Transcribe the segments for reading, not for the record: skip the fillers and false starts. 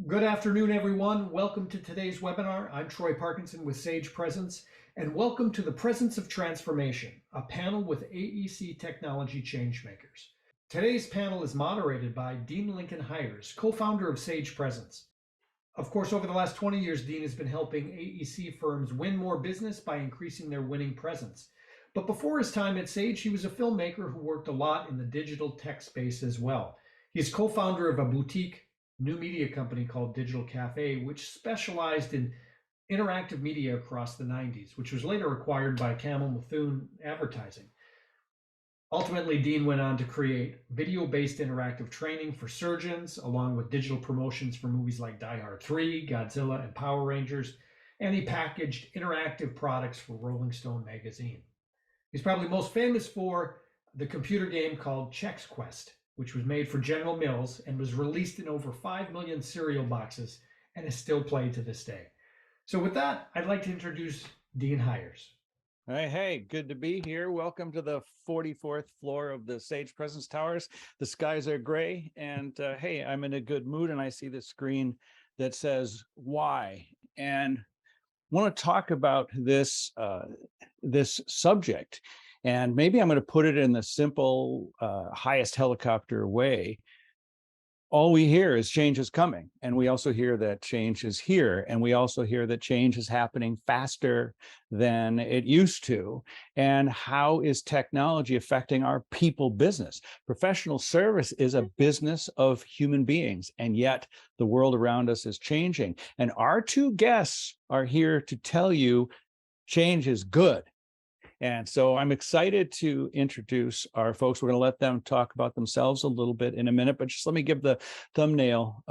Good afternoon, everyone. Welcome to today's webinar. I'm Troy Parkinson with SagePresence, and welcome to the Presence of Transformation, a panel with AEC technology changemakers. Today's panel is moderated by Dean Lincoln Hyers, co-founder of SagePresence. Of course, over the last 20 years, Dean has been helping AEC firms win more business by increasing their winning presence. But before his time at Sage, he was a filmmaker who worked a lot in the digital tech space as well. He's co-founder of a boutique new media company called Digital Cafe, which specialized in interactive media across the 90s, which was later acquired by Camel Methuen Advertising. Ultimately, Dean went on to create video-based interactive training for surgeons, along with digital promotions for movies like Die Hard 3, Godzilla, and Power Rangers, and he packaged interactive products for Rolling Stone magazine. He's probably most famous for the computer game called Chex Quest, which was made for General Mills and was released in over 5 million cereal boxes and is still played to this day. So with that, I'd like to introduce Dean Hyers. Hey, good to be here. Welcome to the 44th floor of the SagePresence Towers. The skies are gray, and hey, I'm in a good mood, and I see the screen that says why. And want to talk about this subject, and maybe I'm going to put it in the simple, highest helicopter way. All we hear is change is coming, and we also hear that change is here, and we also hear that change is happening faster than it used to. And how is technology affecting our people business? Professional service is a business of human beings, and yet the world around us is changing. And our two guests are here to tell you change is good. And so I'm excited to introduce our folks. We're going to let them talk about themselves a little bit in a minute, but just let me give the thumbnail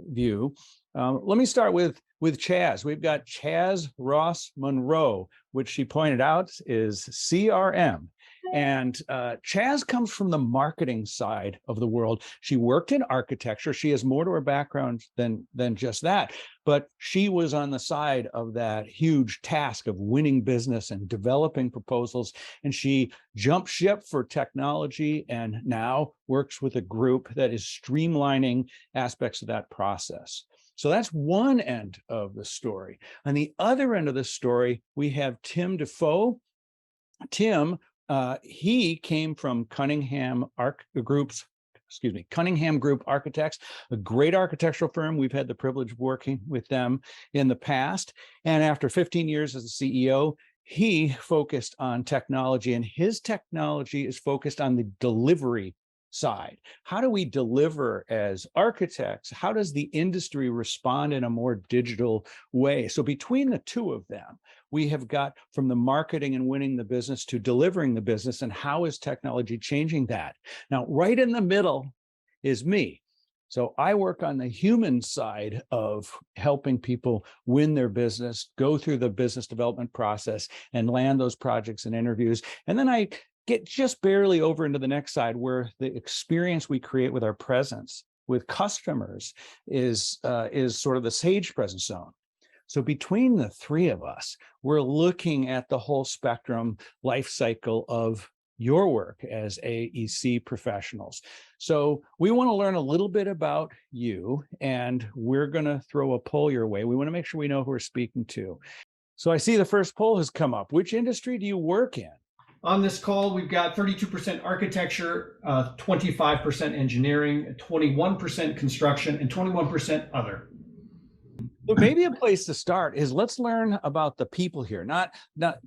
view. Let me start with Chaz. We've got Chaz Ross Monroe, which she pointed out is CRM. And Chaz comes from the marketing side of the world. She worked in architecture. She has more to her background than just that. But she was on the side of that huge task of winning business and developing proposals. And she jumped ship for technology and now works with a group that is streamlining aspects of that process. So that's one end of the story. On the other end of the story, we have Tim Defoe. Tim, he came from Cunningham Group Architects, a great architectural firm. We've had the privilege of working with them in the past. And after 15 years as a CEO, he focused on technology, and his technology is focused on the delivery side. How do we deliver as architects? How does the industry respond in a more digital way? So between the two of them, we have got from the marketing and winning the business to delivering the business, and how is technology changing that? Now, right in the middle is me. So I work on the human side of helping people win their business, go through the business development process, and land those projects and interviews. And then I get just barely over into the next side, where the experience we create with our presence with customers is sort of the SagePresence zone. So between the three of us, we're looking at the whole spectrum life cycle of your work as AEC professionals. So we want to learn a little bit about you, and we're going to throw a poll your way. We want to make sure we know who we're speaking to. So I see the first poll has come up. Which industry do you work in? On this call, we've got 32% architecture, 25% engineering, 21% construction, and 21% other. So maybe a place to start is let's learn about the people here.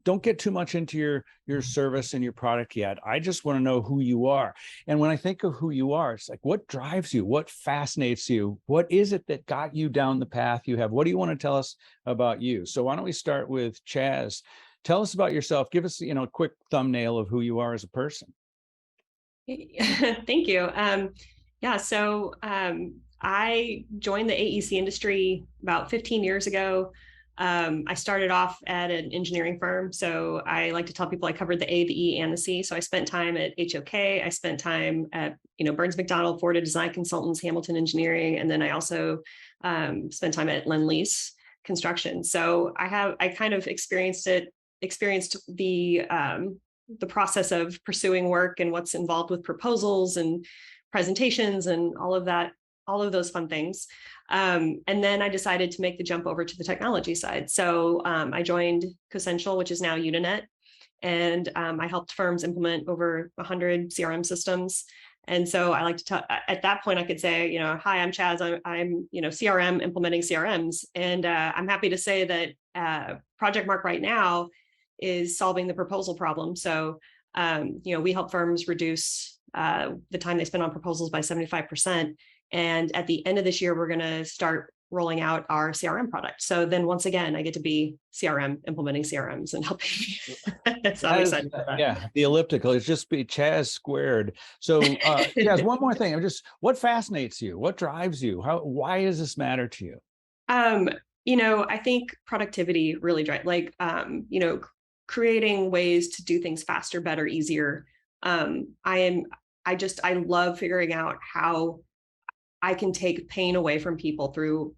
Don't get too much into your service and your product yet. I just want to know who you are. And when I think of who you are, it's like, what drives you? What fascinates you? What is it that got you down the path you have? What do you want to tell us about you? So why don't we start with Chaz? Tell us about yourself. Give us, a quick thumbnail of who you are as a person. Thank you. I joined the AEC industry about 15 years ago. I started off at an engineering firm. So I like to tell people I covered the A, the E, and the C. So I spent time at HOK. I spent time at, Burns McDonnell, Florida Design Consultants, Hamilton Engineering. And then I also spent time at Lend-Lease Construction. So I kind of experienced the process of pursuing work and what's involved with proposals and presentations and all of that all of those fun things. And then I decided to make the jump over to the technology side. So I joined Cosential, which is now Uninet. And I helped firms implement over 100 CRM systems. And so I like to tell, at that point, I could say, hi, I'm Chaz. I'm CRM implementing CRMs. And I'm happy to say that Project Mark right now is solving the proposal problem. So, we help firms reduce the time they spend on proposals by 75%. And at the end of this year, we're going to start rolling out our CRM product. So then once again, I get to be CRM implementing CRMs and helping. So I'm excited for that. Yeah, the elliptical is just be Chaz squared. So Chaz, one more thing. What fascinates you? What drives you? Why does this matter to you? I think productivity really drives, creating ways to do things faster, better, easier. I love figuring out how I can take pain away from people through,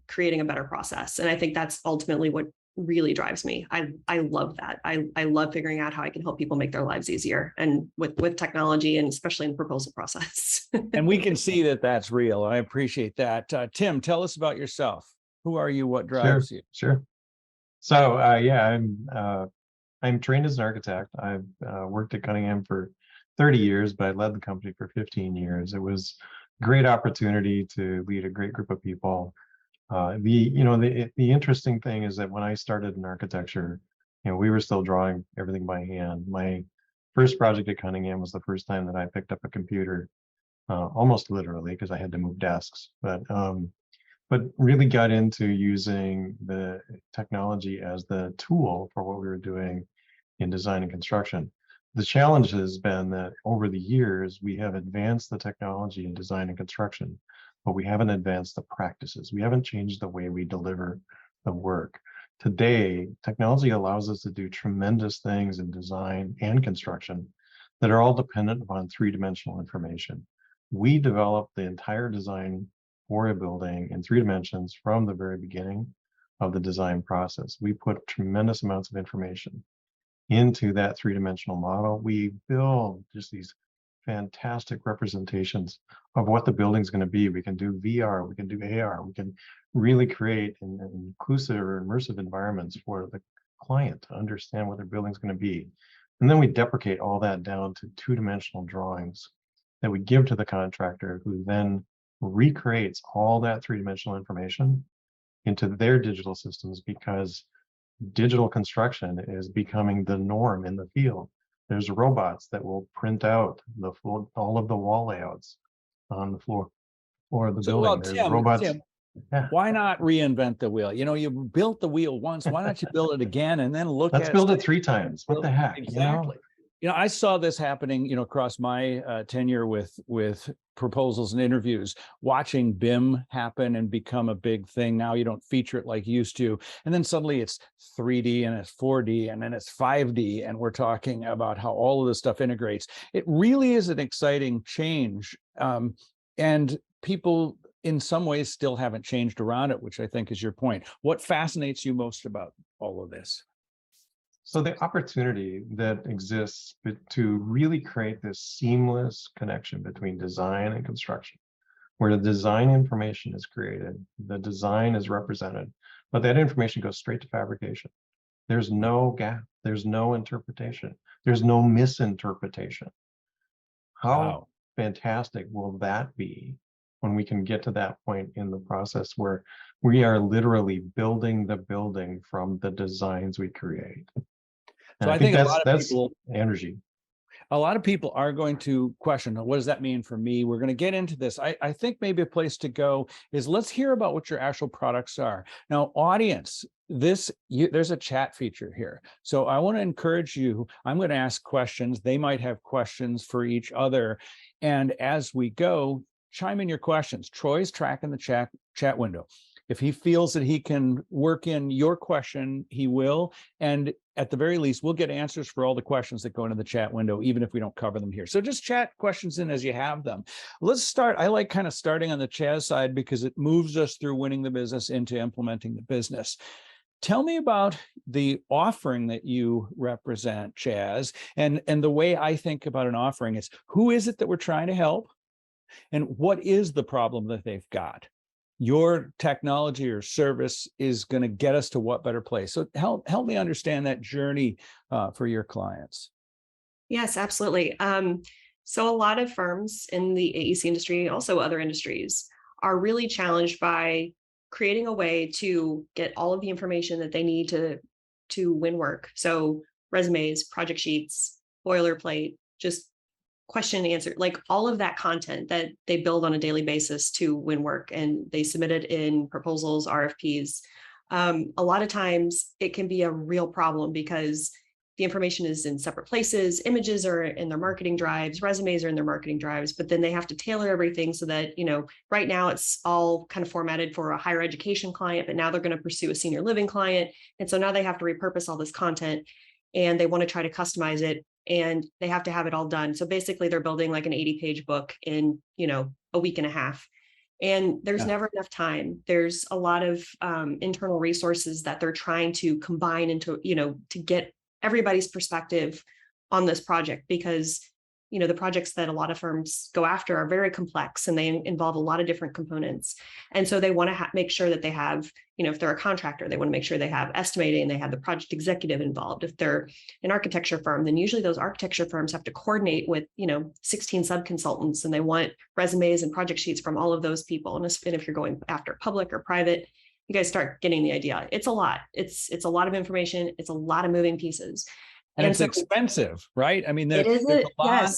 creating a better process. And I think that's ultimately what really drives me. I love that. I love figuring out how I can help people make their lives easier, and with technology, and especially in the proposal process. And we can see that that's real. I appreciate that. Tim, tell us about yourself. Who are you? What drives you? Sure. So I'm trained as an architect. I've worked at Cunningham for 30 years, but I led the company for 15 years. It was a great opportunity to lead a great group of people. The interesting thing is that when I started in architecture, we were still drawing everything by hand. My first project at Cunningham was the first time that I picked up a computer, almost literally, because I had to move desks, but really got into using the technology as the tool for what we were doing in design and construction. The challenge has been that over the years, we have advanced the technology in design and construction, but we haven't advanced the practices. We haven't changed the way we deliver the work. Today, technology allows us to do tremendous things in design and construction that are all dependent upon three-dimensional information. We developed the entire design for a building in 3 dimensions from the very beginning of the design process. We put tremendous amounts of information into that 3-dimensional model. We build just these fantastic representations of what the building's going to be. We can do VR, we can do AR, we can really create an inclusive or immersive environments for the client to understand what their building's going to be. And then we deprecate all that down to 2-dimensional drawings that we give to the contractor, who then recreates all that 3-dimensional information into their digital systems, because digital construction is becoming the norm in the field. There's robots that will print out the floor, all of the wall layouts on the floor of the building. Well, There's robots. Tim, why not reinvent the wheel? You built the wheel once. Why not you build it again and then Let's build it 3 times. What the heck? Exactly. I saw this happening, across my tenure with proposals and interviews, watching BIM happen and become a big thing. Now you don't feature it like you used to. And then suddenly it's 3D and it's 4D and then it's 5D. And we're talking about how all of this stuff integrates. It really is an exciting change. And people in some ways still haven't changed around it, which I think is your point. What fascinates you most about all of this? So the opportunity that exists to really create this seamless connection between design and construction, where the design information is created, the design is represented, but that information goes straight to fabrication. There's no gap, there's no interpretation, there's no misinterpretation. How fantastic will that be when we can get to that point in the process where we are literally building the building from the designs we create? So I think that's energy. A lot of people are going to question, what does that mean for me? We're going to get into this. I think maybe a place to go is let's hear about what your actual products are. Now, audience, there's a chat feature here. So I want to encourage you. I'm going to ask questions. They might have questions for each other. And as we go, chime in your questions. Troy's tracking the chat window. If he feels that he can work in your question, he will. And at the very least, we'll get answers for all the questions that go into the chat window, even if we don't cover them here. So just chat questions in as you have them. Let's start. I like kind of starting on the Chaz side because it moves us through winning the business into implementing the business. Tell me about the offering that you represent, Chaz. And the way I think about an offering is, who is it that we're trying to help? And what is the problem that they've got? Your technology or service is going to get us to what better place? So help me understand that journey for your clients. Yes, absolutely. So a lot of firms in the AEC industry, also other industries, are really challenged by creating a way to get all of the information that they need to win work. So resumes, project sheets, boilerplate, just question and answer, like all of that content that they build on a daily basis to win work, and they submit it in proposals, RFPs. A lot of times it can be a real problem because the information is in separate places. Images are in their marketing drives, resumes are in their marketing drives, but then they have to tailor everything so that, right now it's all kind of formatted for a higher education client, but now they're going to pursue a senior living client. And so now they have to repurpose all this content and they want to try to customize it, and they have to have it all done. So basically they're building like an 80-page book in, a week and a half. And there's never enough time. There's a lot of internal resources that they're trying to combine into, to get everybody's perspective on this project, because the projects that a lot of firms go after are very complex and they involve a lot of different components. And so they want to make sure that they have, if they're a contractor, they want to make sure they have estimating and they have the project executive involved. If they're an architecture firm, then usually those architecture firms have to coordinate with, 16 sub-consultants, and they want resumes and project sheets from all of those people. And if you're going after public or private, you guys start getting the idea. It's a lot. It's a lot of information. It's a lot of moving pieces. And it's expensive, right? I mean, there's a lot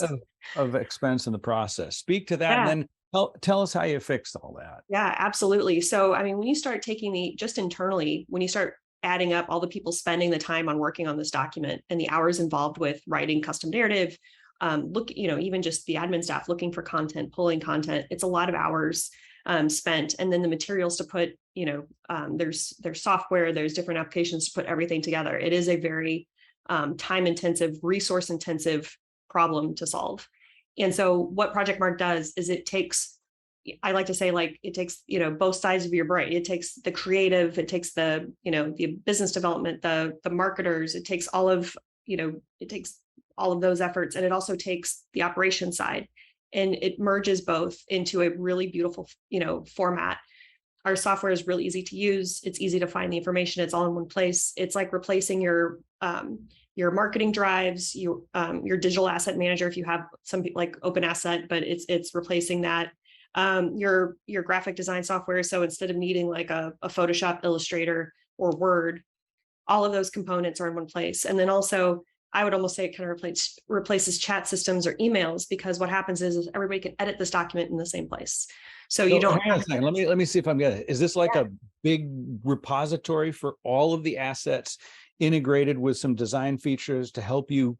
of expense in the process. Speak to that, and then tell us how you fixed all that. Yeah, absolutely. So, I mean, when you start taking just internally, when you start adding up all the people spending the time on working on this document and the hours involved with writing custom narrative, even just the admin staff looking for content, pulling content, it's a lot of hours spent. And then the materials to put, there's software, there's different applications to put everything together. It is a very time-intensive, resource-intensive problem to solve. And so what Project Mark does is I like to say, it takes, both sides of your brain. It takes the creative, it takes the, the business development, the marketers, it takes all of those efforts. And it also takes the operation side, and it merges both into a really beautiful, format. Our software is really easy to use. It's easy to find the information. It's all in one place. It's like replacing your marketing drives, your digital asset manager, if you have something like Open Asset, but it's replacing that. Your graphic design software. So instead of needing like a Photoshop, Illustrator, or Word, all of those components are in one place. And then also, I would almost say it kind of replaces chat systems or emails, because what happens is everybody can edit this document in the same place. So you don't. Hang on a second. Let me see if I'm getting it. Is this like a big repository for all of the assets integrated with some design features to help you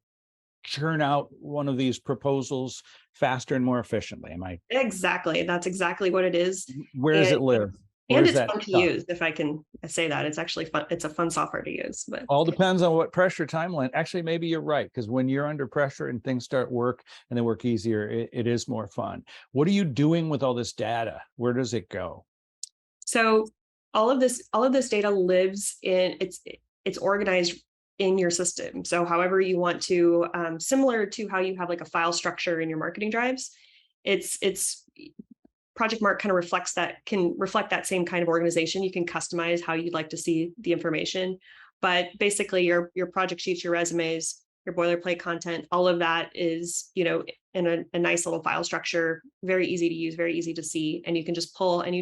churn out one of these proposals faster and more efficiently? Am I? Exactly. That's exactly what it is. Where does it live? And it's fun to use, if I can say that. It's actually fun. It's a fun software to use. But all depends on what pressure timeline. Actually, maybe you're right, because when you're under pressure and things start work and they work easier, it is more fun. What are you doing with all this data? Where does it go? So all of this data lives in it's organized in your system. So however you want to, similar to how you have like a file structure in your marketing drives, it's Project Mark kind of can reflect that same kind of organization. You can customize how you'd like to see the information, but basically your project sheets, your resumes, your boilerplate content, all of that is, in a nice little file structure, very easy to use, very easy to see. And you can just pull and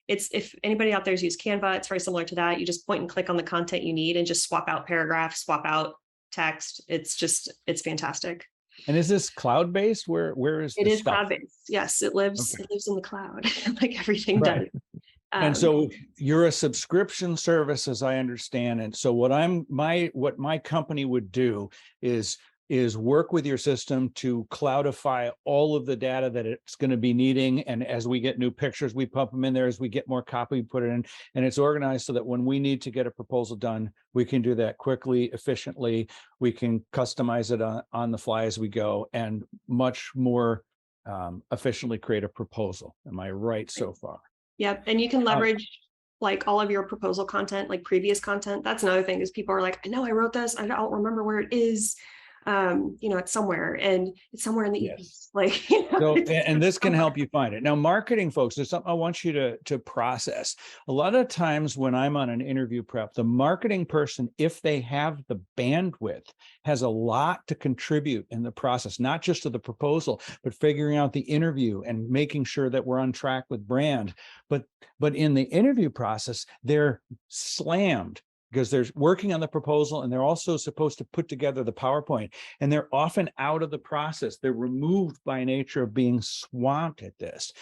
if anybody out there's used Canva, it's very similar to that. You just point and click on the content you need and just swap out paragraphs, swap out text. It's fantastic. And is this cloud-based? Where is it? It is cloud-based. Yes, it lives in the cloud, like everything does. And so you're a subscription service, as I understand it. So what my company would do is work with your system to cloudify all of the data that it's going to be needing. And as we get new pictures, we pump them in there. As we get more copy, we put it in, and it's organized so that when we need to get a proposal done, we can do that quickly, efficiently. We can customize it on the fly as we go, and much more efficiently create a proposal. Am I right so far? Yep. And you can leverage like all of your proposal content, like previous content. That's another thing, is people are like, I know I wrote this, I don't remember where it is. it's somewhere, and it's somewhere in the Yes. east. Like, So, and this can help you find it. Now, marketing folks, there's something I want you to process. A lot of times when I'm on an interview prep, the marketing person, if they have the bandwidth, has a lot to contribute in the process, not just to the proposal, but figuring out the interview and making sure that we're on track with brand. But in the interview process, they're slammed because they're working on the proposal and they're also supposed to put together the PowerPoint, and they're often out of the process. They're removed by nature of being swamped at this.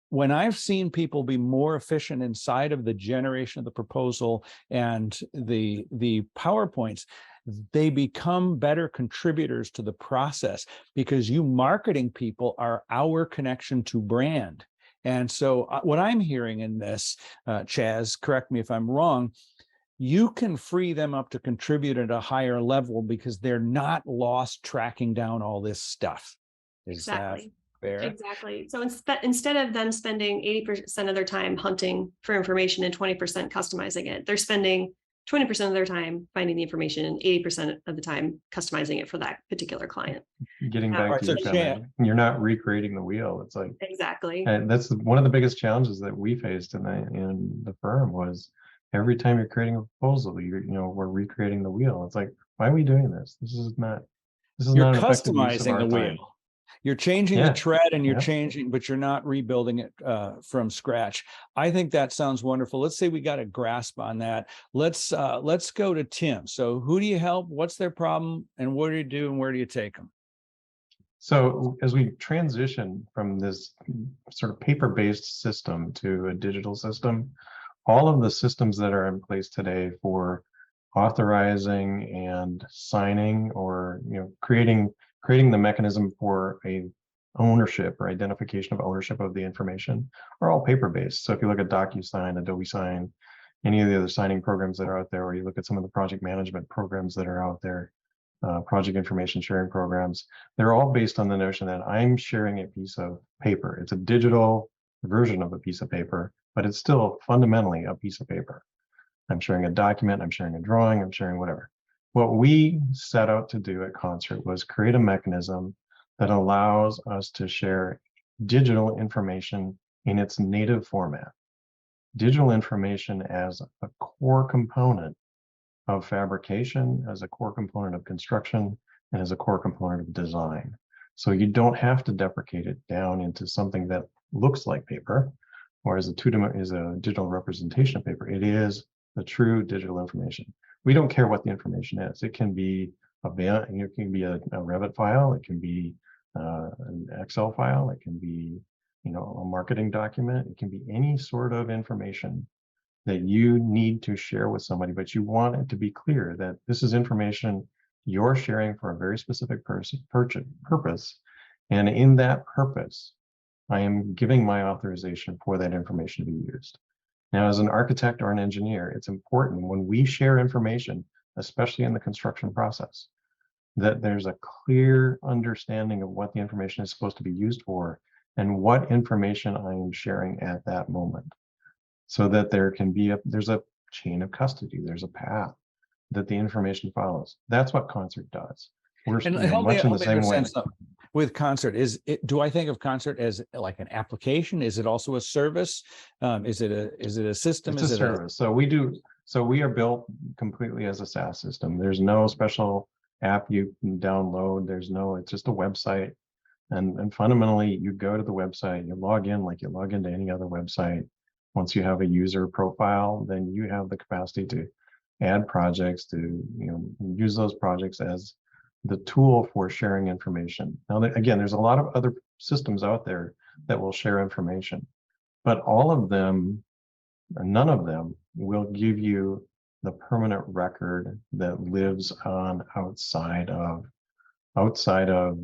When I've seen people be more efficient inside of the generation of the proposal and the PowerPoints, they become better contributors to the process, because you marketing people are our connection to brand. And so what I'm hearing in this, Chaz, correct me if I'm wrong, you can free them up to contribute at a higher level because they're not lost tracking down all this stuff. Is Exactly. that fair? Exactly. So instead of them spending 80% of their time hunting for information and 20% customizing it, they're spending 20% of their time finding the information and 80% of the time customizing it for that particular client. Getting back Right, to so your comment, you're not recreating the wheel. It's like, Exactly. and that's one of the biggest challenges that we faced in the firm was every time you're creating a proposal, we're recreating the wheel. It's like, why are we doing this? This is not You're an effective use of customizing our the time. wheel. You're changing Yeah. the tread and you're Yeah. changing, but you're not rebuilding it from scratch. I think that sounds wonderful. Let's say we got a grasp on that. Let's go to Tim. So who do you help? What's their problem? And what do you do? And where do you take them? So as we transition from this sort of paper-based system to a digital system, all of the systems that are in place today for authorizing and signing, or creating the mechanism for a ownership or identification of ownership of the information are all paper-based. So if you look at DocuSign, Adobe Sign, any of the other signing programs that are out there, or you look at some of the project management programs that are out there, project information sharing programs, they're all based on the notion that I'm sharing a piece of paper. It's a digital version of a piece of paper, but it's still fundamentally a piece of paper. I'm sharing a document, I'm sharing a drawing, I'm sharing whatever. What we set out to do at Concert was create a mechanism that allows us to share digital information in its native format. Digital information as a core component of fabrication, as a core component of construction, and as a core component of design. So you don't have to deprecate it down into something that looks like paper, or as a digital representation of paper. It is the true digital information. We don't care what the information is. It can be a Revit file, it can be an Excel file, it can be a marketing document, it can be any sort of information that you need to share with somebody, but you want it to be clear that this is information you're sharing for a very specific purpose. And in that purpose, I am giving my authorization for that information to be used. Now, as an architect or an engineer, it's important when we share information, especially in the construction process, that there's a clear understanding of what the information is supposed to be used for and what information I am sharing at that moment, so that there's a chain of custody, there's a path that the information follows. That's what Concert does. We're much in the same way. With Concert, do I think of Concert as like an application? Is it also a service? Is it a system? It's a service. So we are built completely as a SaaS system. There's no special app you can download. It's just a website. And fundamentally, you go to the website, you log in like you log into any other website. Once you have a user profile, then you have the capacity to add projects, to use those projects as the tool for sharing information. Now, again, there's a lot of other systems out there that will share information, but none of them will give you the permanent record that lives on outside of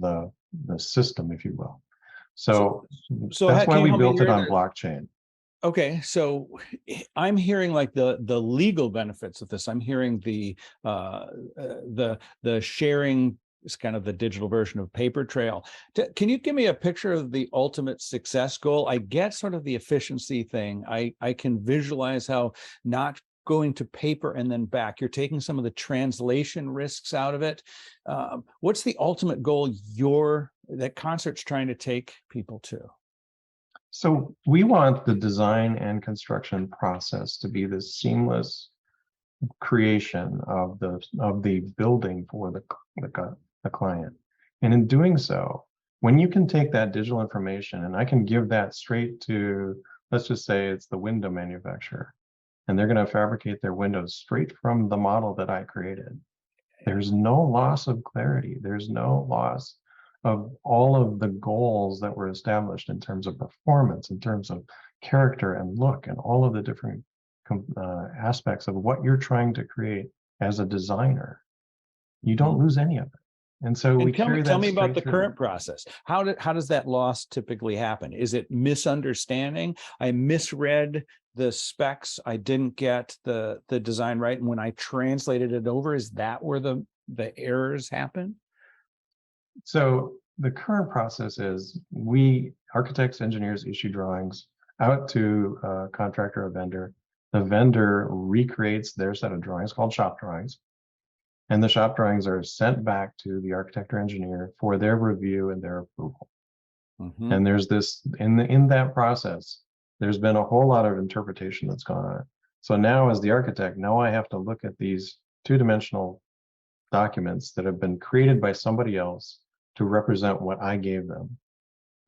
the system, if you will. So that's why we built it on blockchain. Okay, so I'm hearing like the legal benefits of this. I'm hearing the sharing is kind of the digital version of paper trail. Can you give me a picture of the ultimate success goal? I get sort of the efficiency thing. I can visualize how not going to paper and then back. You're taking some of the translation risks out of it. What's the ultimate goal that Concert's trying to take people to? So we want the design and construction process to be this seamless creation of the building for the client. And in doing so, when you can take that digital information and I can give that straight to, let's just say it's the window manufacturer, and they're going to fabricate their windows straight from the model that I created. There's no loss of clarity. There's no loss of all of the goals that were established in terms of performance, in terms of character and look, and all of the different aspects of what you're trying to create as a designer. You don't lose any of it. And so we carry that. Tell me about the through. current process. How does that loss typically happen? Is it misunderstanding? I misread the specs. I didn't get the design right. And when I translated it over, is that where the errors happen? So the current process is we, architects, engineers, issue drawings out to a contractor or vendor. The vendor recreates their set of drawings called shop drawings. And the shop drawings are sent back to the architect or engineer for their review and their approval. Mm-hmm. And there's this, in that process, there's been a whole lot of interpretation that's gone on. So now as the architect, now I have to look at these two-dimensional documents that have been created by somebody else to represent what I gave them.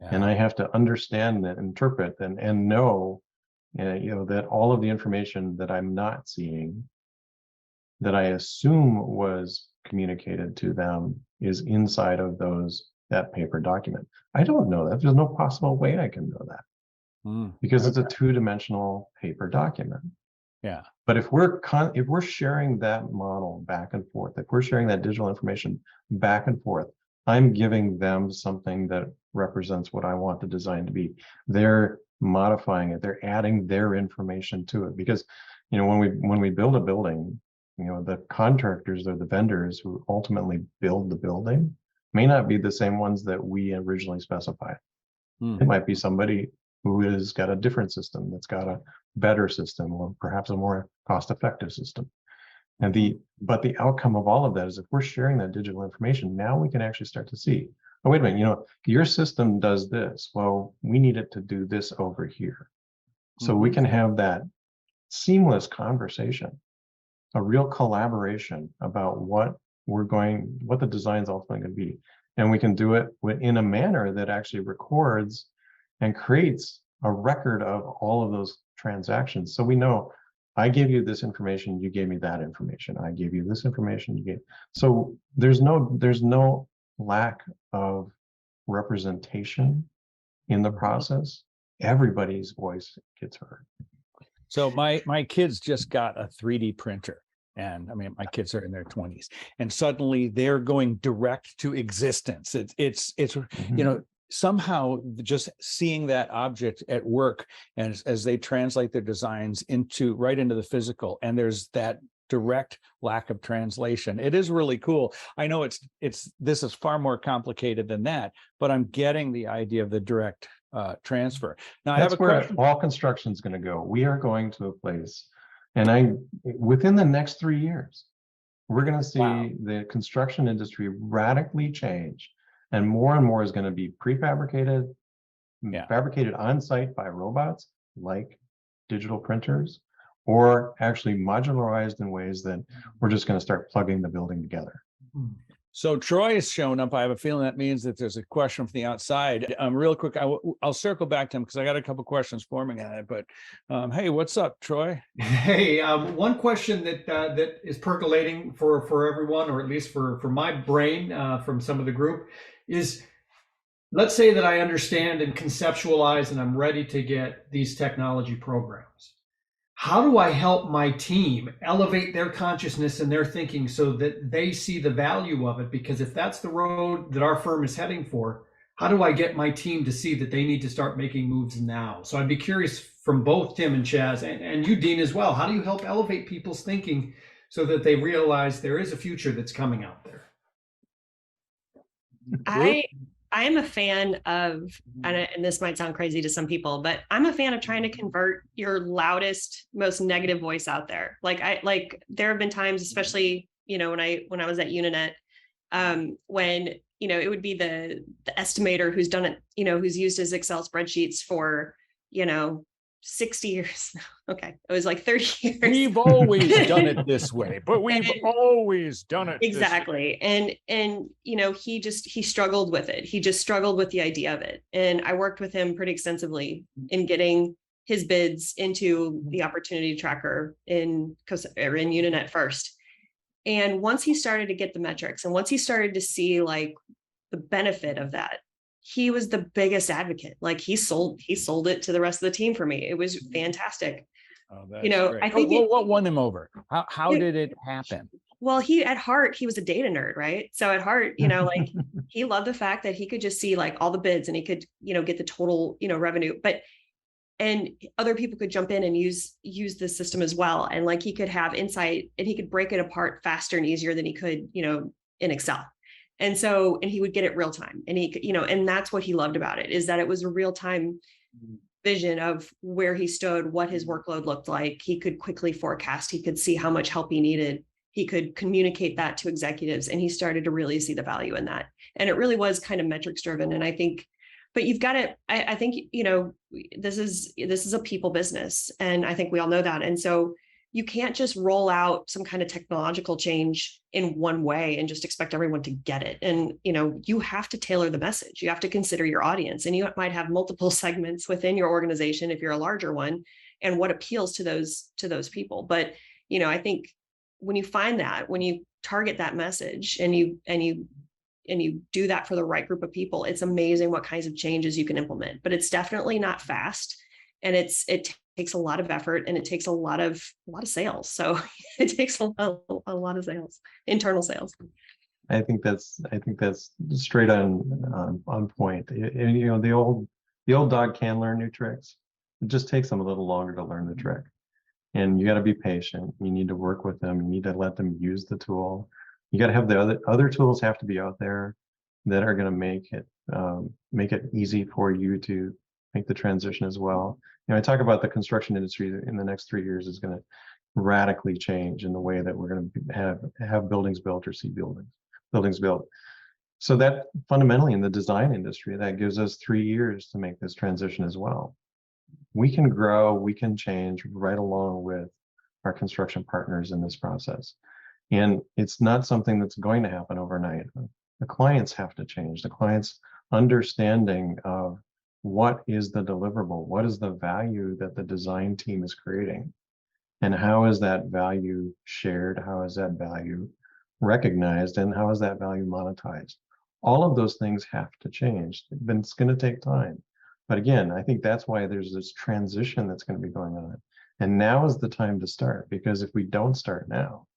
Yeah. And I have to understand that, interpret and know, that all of the information that I'm not seeing, that I assume was communicated to them, is inside of that paper document. I don't know that. There's no possible way I can know that because it's a two-dimensional paper document. Yeah. But if we're sharing that model back and forth, if we're sharing that digital information back and forth, I'm giving them something that represents what I want the design to be. They're modifying it. They're adding their information to it because, when we build a building, the contractors or the vendors who ultimately build the building may not be the same ones that we originally specified. It might be somebody who has got a different system, that's got a better system, or perhaps a more cost-effective system. But the outcome of all of that is if we're sharing that digital information, now we can actually start to see, oh, wait a minute, your system does this. Well, we need it to do this over here. So we can have that seamless conversation, a real collaboration about what the design's ultimately going to be. And we can do it in a manner that actually records and creates a record of all of those transactions. So we know, I gave you this information, you gave me that information. I gave you this information, you gave. So there's no lack of representation in the process. Everybody's voice gets heard. So my kids just got a 3D printer. And I mean, my kids are in their 20s, and suddenly they're going direct to existence. It's somehow just seeing that object at work, and as they translate their designs right into the physical, and there's that direct lack of translation. It is really cool. I know this is far more complicated than that, but I'm getting the idea of the direct transfer. Now, I have a question. All construction is going to go. We are going to a place. And within the next 3 years, we're going to see the construction industry radically change, and more is going to be prefabricated, fabricated on site by robots like digital printers, or actually modularized in ways that we're just going to start plugging the building together. So Troy has shown up. I have a feeling that means that there's a question from the outside. Real quick, I'll circle back to him because I got a couple questions forming on it. But hey, what's up, Troy? Hey, one question that is percolating for everyone, or at least for my brain from some of the group, is let's say that I understand and conceptualize and I'm ready to get these technology programs. How do I help my team elevate their consciousness and their thinking so that they see the value of it? Because if that's the road that our firm is heading for, how do I get my team to see that they need to start making moves now? So I'd be curious from both Tim and Chaz, and you, Dean, as well. How do you help elevate people's thinking so that they realize there is a future that's coming out there? I am a fan of, and this might sound crazy to some people, but I'm a fan of trying to convert your loudest, most negative voice out there. Like there have been times, especially, when I was at Uninet, when, it would be the estimator who's done it, who's used his Excel spreadsheets for, 60 years. Okay. It was like 30 years. We've always done it this way, but we've always done it exactly. And he struggled with it. He just struggled with the idea of it. And I worked with him pretty extensively in getting his bids into the opportunity tracker in Uninet first. And once he started to get the metrics, and once he started to see like the benefit of that, he was the biggest advocate. Like he sold it to the rest of the team for me. It was fantastic. Oh, that's great. I think what won him over? How did it happen? Well, at heart, he was a data nerd, right? So at heart, like he loved the fact that he could just see like all the bids and he could, get the total, revenue, and other people could jump in and use the system as well. And like he could have insight and he could break it apart faster and easier than he could, in Excel. And he would get it real time. And he could, and that's what he loved about it, is that it was a real time vision of where he stood, what his workload looked like. He could quickly forecast. He could see how much help he needed. He could communicate that to executives, and he started to really see the value in that. And it really was kind of metrics driven. And I think, but you've got to, I think, this is a people business. And I think we all know that. And so you can't just roll out some kind of technological change in one way and just expect everyone to get it. And, you have to tailor the message. You have to consider your audience, and you might have multiple segments within your organization if you're a larger one, and what appeals to those people. But, I think when you find that, when you target that message and you do that for the right group of people, it's amazing what kinds of changes you can implement. But it's definitely not fast, and it takes a lot of effort, and it takes a lot of sales. So it takes a lot of sales, internal sales. I think that's straight on point. And, the old dog can learn new tricks. It just takes them a little longer to learn the trick. And you got to be patient. You need to work with them. You need to let them use the tool. You got to have the other tools have to be out there that are going to make it easy for you to make the transition as well. I talk about the construction industry in the next 3 years is going to radically change in the way that we're going to have buildings built or see buildings built. So that fundamentally in the design industry, that gives us 3 years to make this transition as well. We can grow, we can change right along with our construction partners in this process. And it's not something that's going to happen overnight. The clients have to change. The clients' understanding of what is the deliverable, what is the value that the design team is creating, and how is that value shared, how is that value recognized, and how is that value monetized. All of those things have to change, but it's going to take time. But again, I think that's why there's this transition that's going to be going on. And now is the time to start, because if we don't start now,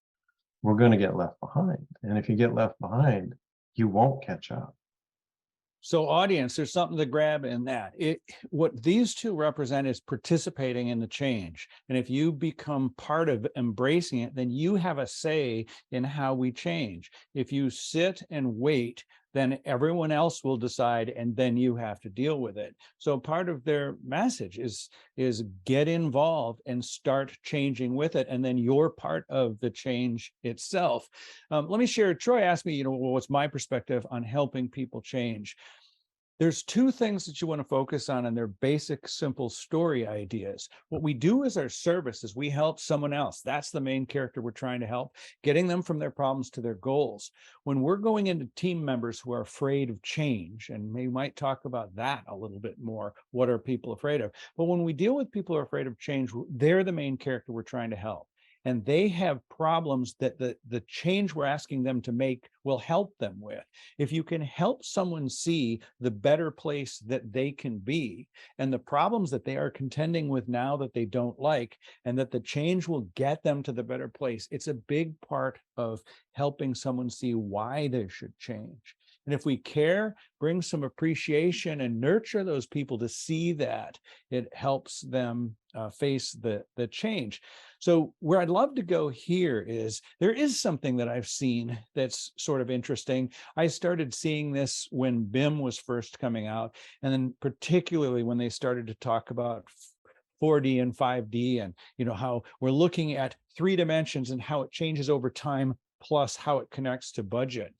we're going to get left behind. And if you get left behind, you won't catch up. So audience, there's something to grab in that. What these two represent is participating in the change. And if you become part of embracing it, then you have a say in how we change. If you sit and wait, then everyone else will decide, and then you have to deal with it. So part of their message is get involved and start changing with it, and then you're part of the change itself. Let me share. Troy asked me, what's my perspective on helping people change? There's two things that you want to focus on, and they're basic, simple story ideas. What we do as our service is we help someone else. That's the main character we're trying to help, getting them from their problems to their goals. When we're going into team members who are afraid of change, and we might talk about that a little bit more, what are people afraid of? But when we deal with people who are afraid of change, they're the main character we're trying to help. And they have problems that the change we're asking them to make will help them with. If you can help someone see the better place that they can be, and the problems that they are contending with now that they don't like, and that the change will get them to the better place, it's a big part of helping someone see why they should change. And if we care, bring some appreciation and nurture those people to see that, it helps them face the change. So where I'd love to go here is, there is something that I've seen that's sort of interesting. I started seeing this when BIM was first coming out, and then particularly when they started to talk about 4D and 5D, and how we're looking at 3 dimensions and how it changes over time, plus how it connects to budget.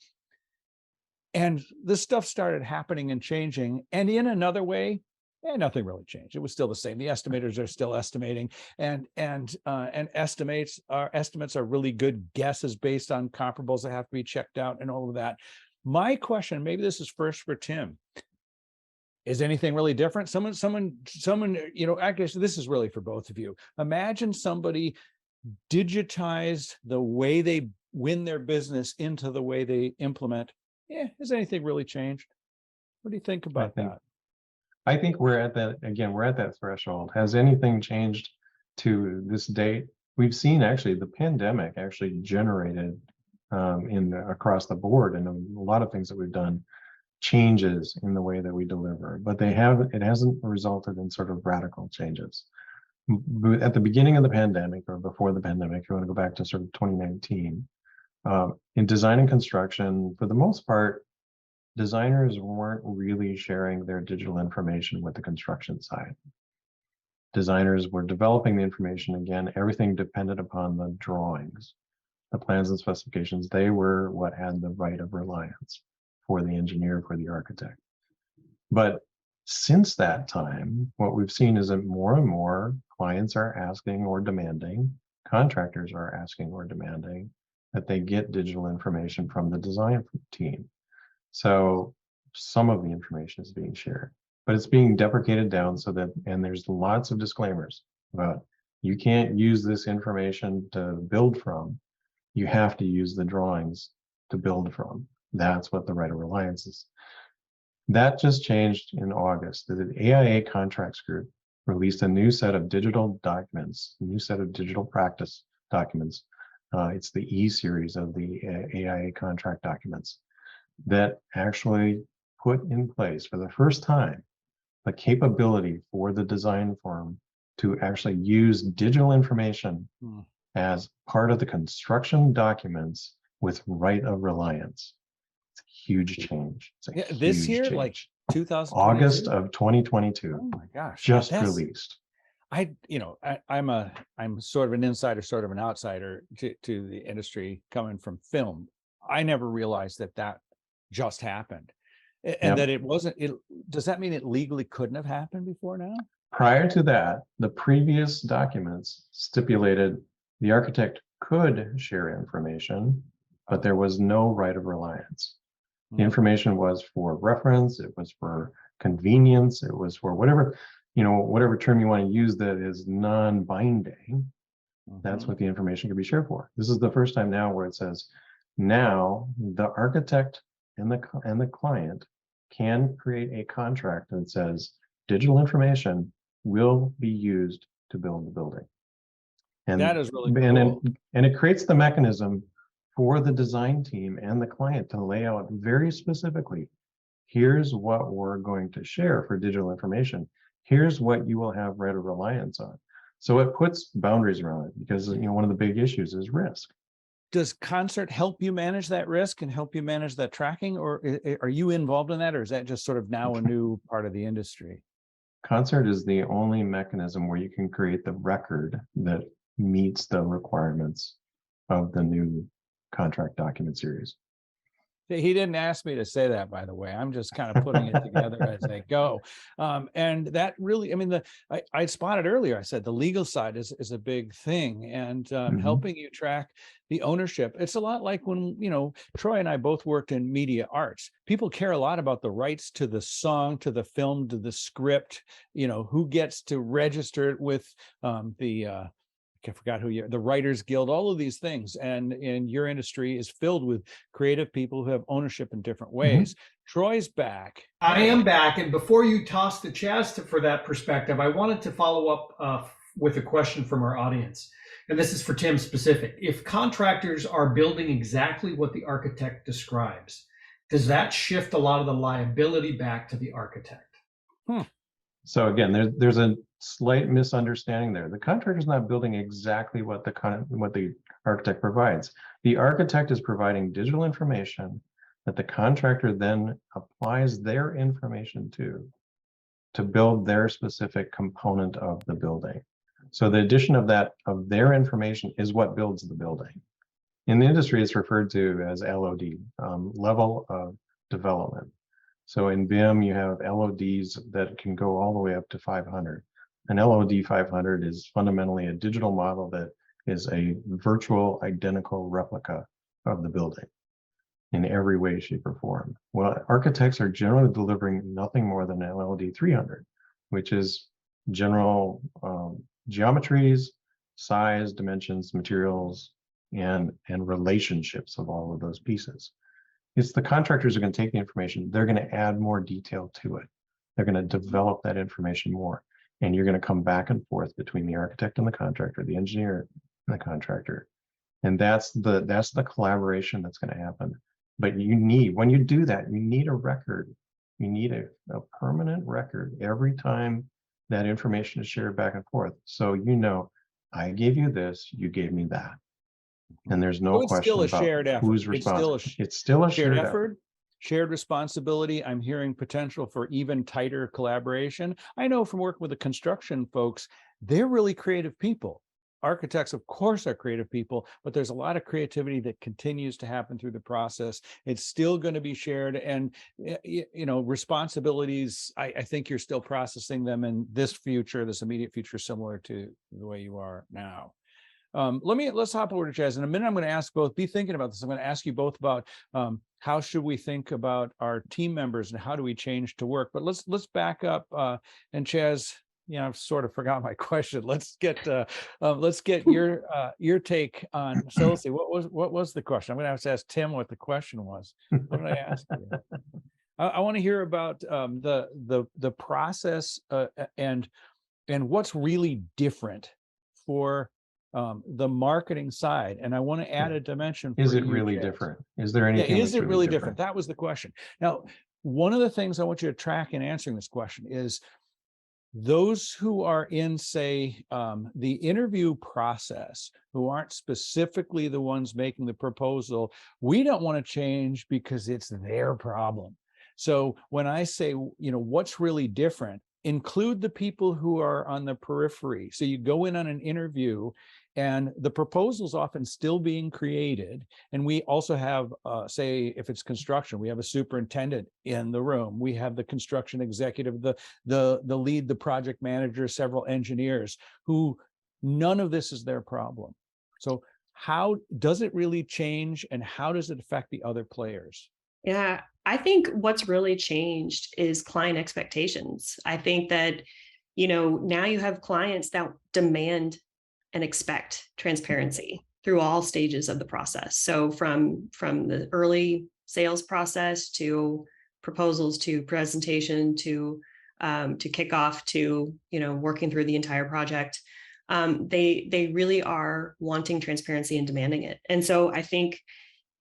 And this stuff started happening and changing. And in another way, nothing really changed. It was still the same. The estimators are still estimating, and estimates are really good guesses based on comparables that have to be checked out and all of that. My question, maybe this is first for Tim, is anything really different? Someone, actually, this is really for both of you. Imagine somebody digitized the way they win their business into the way they implement. Has anything really changed? What do you think about that? I think we're at that threshold. Has anything changed to this date? We've seen actually the pandemic actually generated across the board, and a lot of things that we've done, changes in the way that we deliver, but it hasn't resulted in sort of radical changes. At the beginning of the pandemic, or before the pandemic, if you want to go back to sort of 2019, in design and construction, for the most part, designers weren't really sharing their digital information with the construction side. Designers were developing the information. Again, everything depended upon the drawings, the plans and specifications. They were what had the right of reliance for the engineer, for the architect. But since that time, what we've seen is that more and more clients are asking or demanding, contractors are asking or demanding, that they get digital information from the design team. So some of the information is being shared, but it's being deprecated down and there's lots of disclaimers about, you can't use this information to build from. You have to use the drawings to build from. That's what the right of reliance is. That just changed in August. The AIA Contracts Group released a new set of digital documents, a new set of digital practice documents. It's the E series of the AIA contract documents, that actually put in place for the first time the capability for the design firm to actually use digital information as part of the construction documents with right of reliance. It's a huge change. This year, change. Like 2000 August of 2022. Oh my gosh. Just released. I'm sort of an insider, sort of an outsider to the industry, coming from film. I never realized that just happened, and that it wasn't. Does that mean it legally couldn't have happened before now? Prior to that, the previous documents stipulated the architect could share information, but there was no right of reliance. The information was for reference, it was for convenience, it was for whatever term you want to use that is non-binding. That's what the information can be shared for. This is the first time now where it says, now the architect and the client can create a contract that says digital information will be used to build the building. And that is really cool. And it creates the mechanism for the design team and the client to lay out very specifically, here's what we're going to share for digital information. Here's what you will have right of reliance on. So it puts boundaries around it, because one of the big issues is risk. Does Concert help you manage that risk and help you manage that tracking, or are you involved in that, or is that just sort of now a new part of the industry? Concert is the only mechanism where you can create the record that meets the requirements of the new contract document series. He didn't ask me to say that, by the way. I'm just kind of putting it together as they go. And that really, I spotted earlier, I said the legal side is a big thing, and helping you track the ownership. It's a lot like when, Troy and I both worked in media arts. People care a lot about the rights to the song, to the film, to the script, who gets to register it with I forgot the Writers Guild, all of these things. And your industry is filled with creative people who have ownership in different ways. Troy's back. I am back. And before you toss to Chaz for that perspective, I wanted to follow up with a question from our audience. And this is for Tim specific. If contractors are building exactly what the architect describes, Does that shift a lot of the liability back to the architect? So again, there's a slight misunderstanding there. The contractor is not building exactly what the architect provides. The architect is providing digital information that the contractor then applies their information to build their specific component of the building. So the addition of their information is what builds the building. In the industry, it's referred to as LOD, level of development. So in BIM, you have LODs that can go all the way up to 500. An LOD 500 is fundamentally a digital model that is a virtual identical replica of the building in every way, shape, or form. Well, architects are generally delivering nothing more than an LOD 300, which is general geometries, size, dimensions, materials, and relationships of all of those pieces. It's the contractors are going to take the information, they're going to add more detail to it. They're going to develop that information more. And you're going to come back and forth between the architect and the contractor, the engineer and the contractor. And that's the collaboration that's going to happen. But when you do that, you need a record. You need a permanent record every time that information is shared back and forth. So I gave you this, you gave me that. And there's no question about shared effort. who's responsible. It's still a shared effort. Shared responsibility. I'm hearing potential for even tighter collaboration. I know from working with the construction folks, they're really creative people. Architects, of course, are creative people, but there's a lot of creativity that continues to happen through the process. It's still going to be shared, and responsibilities. I think you're still processing them in this immediate future, similar to the way you are now. Let's hop over to Chaz. In a minute, I'm going to ask both, be thinking about this. I'm going to ask you both about how should we think about our team members and how do we change to work. But let's back up. And Chaz, I've sort of forgot my question. Let's get your take on. So let's see, what was the question? I'm going to have to ask Tim what the question was. What did I ask you? I want to hear about the process and what's really different for the marketing side. And I want to add a dimension. Is it really different? Is there anything? Is it really different? That was the question. Now, one of the things I want you to track in answering this question is those who are in, say, the interview process, who aren't specifically the ones making the proposal, we don't want to change because it's their problem. So when I say, what's really different, include the people who are on the periphery. So you go in on an interview and the proposal's often still being created. And we also have, say, if it's construction, we have a superintendent in the room. We have the construction executive, the lead, the project manager, several engineers who none of this is their problem. So how does it really change and how does it affect the other players? Yeah, I think what's really changed is client expectations. I think that, now you have clients that demand and expect transparency through all stages of the process. So from the early sales process to proposals to presentation to kickoff to working through the entire project, they really are wanting transparency and demanding it. And so I think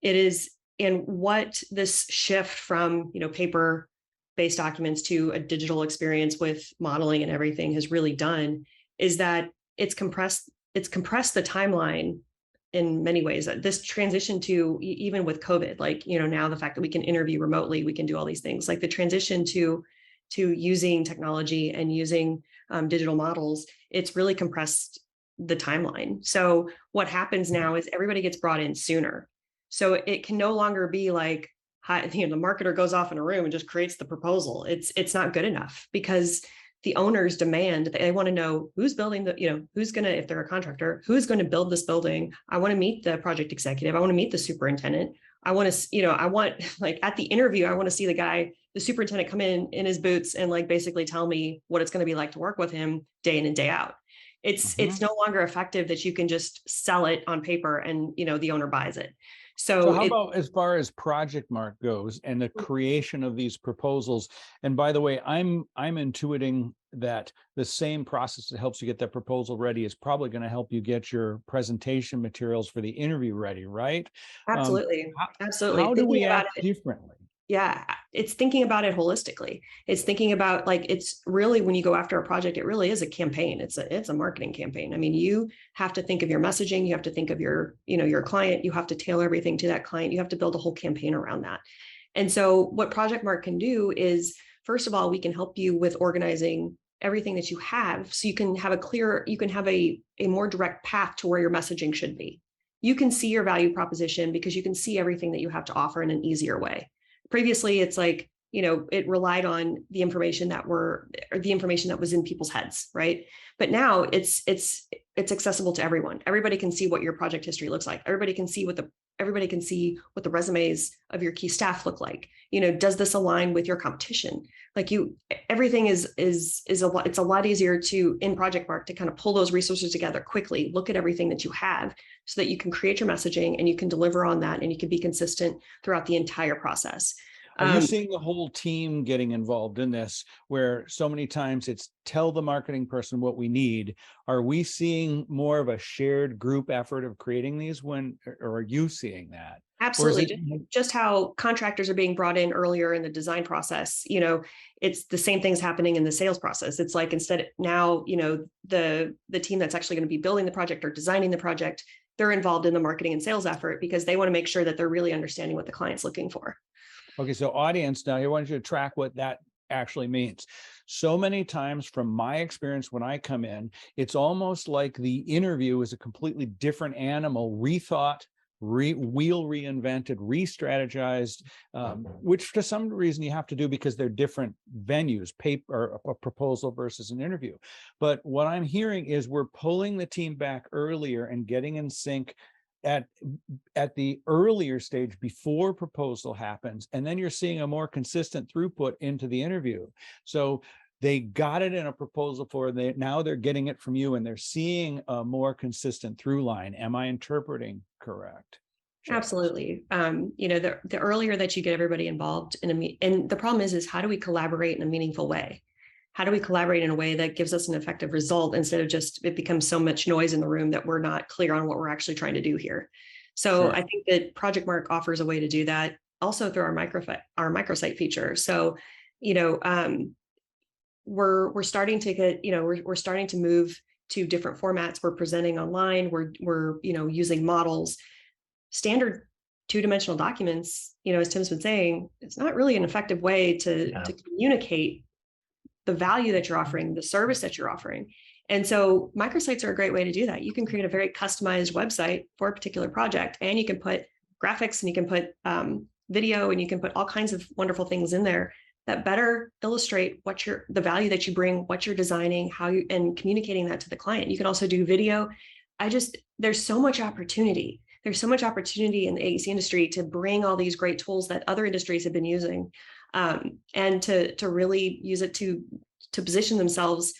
it is. And what this shift from paper-based documents to a digital experience with modeling and everything has really done is that it's compressed the timeline in many ways. This transition to, even with COVID, now the fact that we can interview remotely, we can do all these things, like the transition to using technology and using digital models, it's really compressed the timeline. So what happens now is everybody gets brought in sooner. So it can no longer be like, the marketer goes off in a room and just creates the proposal. It's not good enough because the owners demand, they want to know who's building who's going to, if they're a contractor, who's going to build this building. I want to meet the project executive. I want to meet the superintendent. I want to, I want, at the interview, I want to see the superintendent come in his boots and basically tell me what it's going to be like to work with him day in and day out. It's no longer effective that you can just sell it on paper and, the owner buys it. So how about as far as Project Mark goes and the creation of these proposals? And by the way, I'm intuiting that the same process that helps you get that proposal ready is probably going to help you get your presentation materials for the interview ready, right? Absolutely. Absolutely. How do we act differently? Yeah, it's thinking about it holistically. It's thinking about, like, it's really, when you go after a project, it really is a campaign. It's a marketing campaign. I mean, you have to think of your messaging, you have to think of your, your client, you have to tailor everything to that client, you have to build a whole campaign around that. And so what Project Mark can do is, first of all, we can help you with organizing everything that you have, so you can have a more direct path to where your messaging should be. You can see your value proposition because you can see everything that you have to offer in an easier way. Previously, it's like, it relied on the information that was in people's heads, right? But now it's accessible to everyone. Everybody can see what your project history looks like. Everybody can see what the resumes of your key staff look like. Does this align with your competition? Like, everything is a lot. It's a lot easier to, in Project Mark, to kind of pull those resources together quickly, look at everything that you have, so that you can create your messaging and you can deliver on that, and you can be consistent throughout the entire process. Are you seeing the whole team getting involved in this, where so many times it's tell the marketing person what we need? Are we seeing more of a shared group effort of creating these, or are you seeing that? Absolutely. Just how contractors are being brought in earlier in the design process, it's the same things happening in the sales process. It's like, instead now, the team that's actually going to be building the project or designing the project, they're involved in the marketing and sales effort because they want to make sure that they're really understanding what the client's looking for. Okay, so audience, now I want you to track what that actually means. So many times from my experience when I come in, it's almost like the interview is a completely different animal, rethought, reinvented, re-strategized, which to some reason you have to do because they're different venues, paper, a proposal versus an interview. But what I'm hearing is we're pulling the team back earlier and getting in sync at the earlier stage before proposal happens, and then you're seeing a more consistent throughput into the interview. So they got it in a proposal now they're getting it from you, and they're seeing a more consistent through line. Am I interpreting correct? Absolutely. The earlier that you get everybody involved and the problem is how do we collaborate in a meaningful way? How do we collaborate in a way that gives us an effective result, instead of just it becomes so much noise in the room that we're not clear on what we're actually trying to do here? So sure. I think that Project Mark offers a way to do that, also through our microsite feature. So, we're starting to get, we're starting to move to different formats. We're presenting online. We're using models. Standard two-dimensional documents, as Tim's been saying, it's not really an effective way to communicate the value that you're offering, the service that you're offering. And so microsites are a great way to do that. You can create a very customized website for a particular project, and you can put graphics, and you can put video, and you can put all kinds of wonderful things in there that better illustrate the value that you bring, what you're designing, and communicating that to the client. You can also do video. There's so much opportunity. There's so much opportunity in the AEC industry to bring all these great tools that other industries have been using, and to really use it to position themselves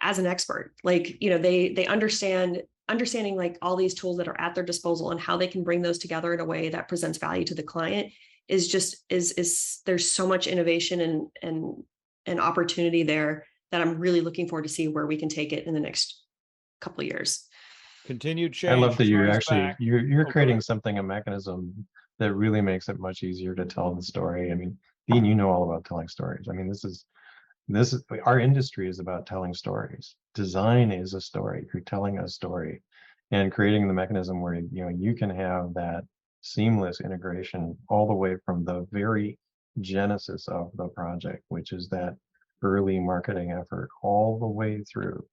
as an expert. Like, they understanding like all these tools that are at their disposal and how they can bring those together in a way that presents value to the client is there's so much innovation and opportunity there that I'm really looking forward to see where we can take it in the next couple of years. Continued change. I love that you're creating a mechanism that really makes it much easier to tell the story. I mean, Dean, you know all about telling stories. I mean, this is our industry is about telling stories. Design is a story. You're telling a story, and creating the mechanism where you can have that seamless integration all the way from the very genesis of the project, which is that early marketing effort, all the way through.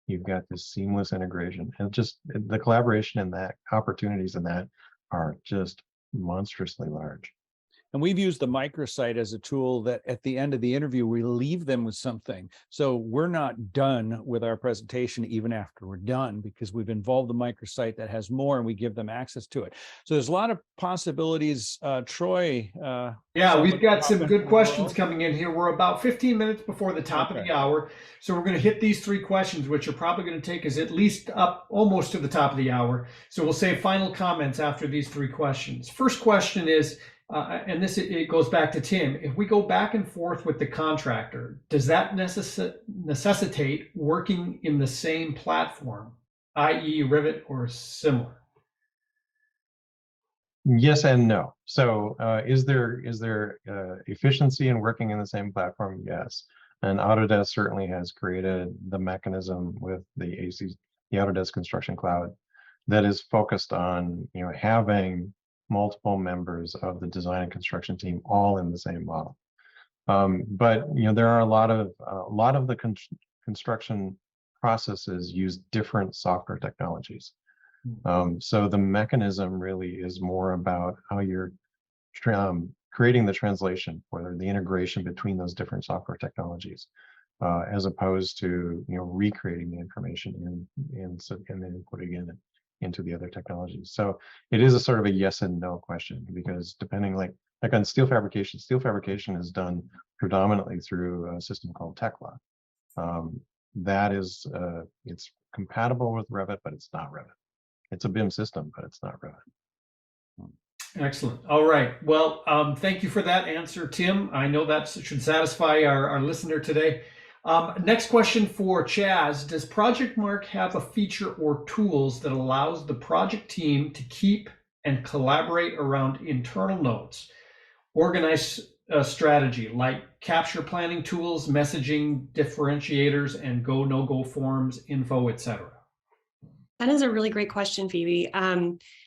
You've got this seamless integration, and just the collaboration and that opportunities in that are just monstrously large. And we've used the microsite as a tool that at the end of the interview, we leave them with something. So we're not done with our presentation even after we're done, because we've involved the microsite that has more, and we give them access to it. So there's a lot of possibilities. Troy. Yeah, we've got some good questions coming in here. We're about 15 minutes before the top of the hour. So we're going to hit these 3 questions, which are probably going to take us at least up almost to the top of the hour. So we'll save final comments after these 3 questions. First question is, and it goes back to Tim. If we go back and forth with the contractor, does that necessitate working in the same platform, i.e. Rivet or similar? Yes and no. So is there efficiency in working in the same platform? Yes. And Autodesk certainly has created the mechanism with the AEC, the Autodesk Construction Cloud, that is focused on having multiple members of the design and construction team all in the same model. But there are a lot of the construction processes use different software technologies. So the mechanism really is more about how you're creating the translation or the integration between those different software technologies, as opposed to recreating the information and then putting it into the other technologies. So it is a sort of a yes and no question, because depending, like on steel fabrication is done predominantly through a system called Tekla. That is it's compatible with Revit, but it's not Revit. It's a BIM system, but it's not Revit. Excellent. All right. Well, thank you for that answer, Tim. I know that should satisfy our listener today. Next question for Chaz. Does Project Mark have a feature or tools that allows the project team to keep and collaborate around internal notes, organize strategy like capture planning tools, messaging differentiators, and go, no-go forms, info, etc.? That is a really great question, Phoebe.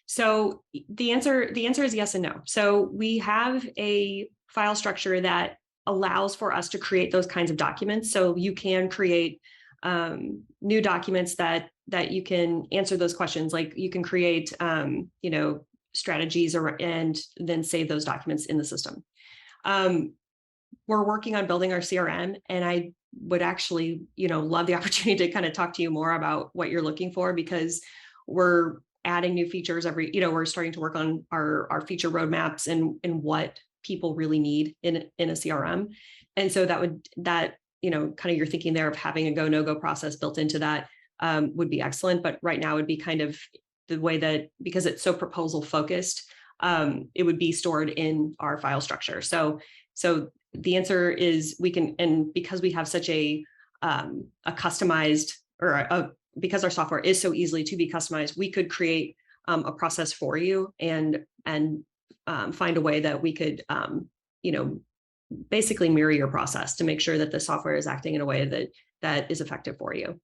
So the answer is yes and no. So we have a file structure that allows for us to create those kinds of documents. So you can create new documents that you can answer those questions. Like you can create strategies and then save those documents in the system. We're working on building our CRM, and I would actually, love the opportunity to kind of talk to you more about what you're looking for, because we're adding new features we're starting to work on our feature roadmaps and what people really need in a CRM. And so kind of your thinking there of having a go, no-go process built into that would be excellent. But right now would be kind of the way that, because it's so proposal focused, it would be stored in our file structure. So the answer is we can, and because we have such a customized, because our software is so easily to be customized, we could create a process for you and find a way that we could, basically mirror your process to make sure that the software is acting in a way that is effective for you.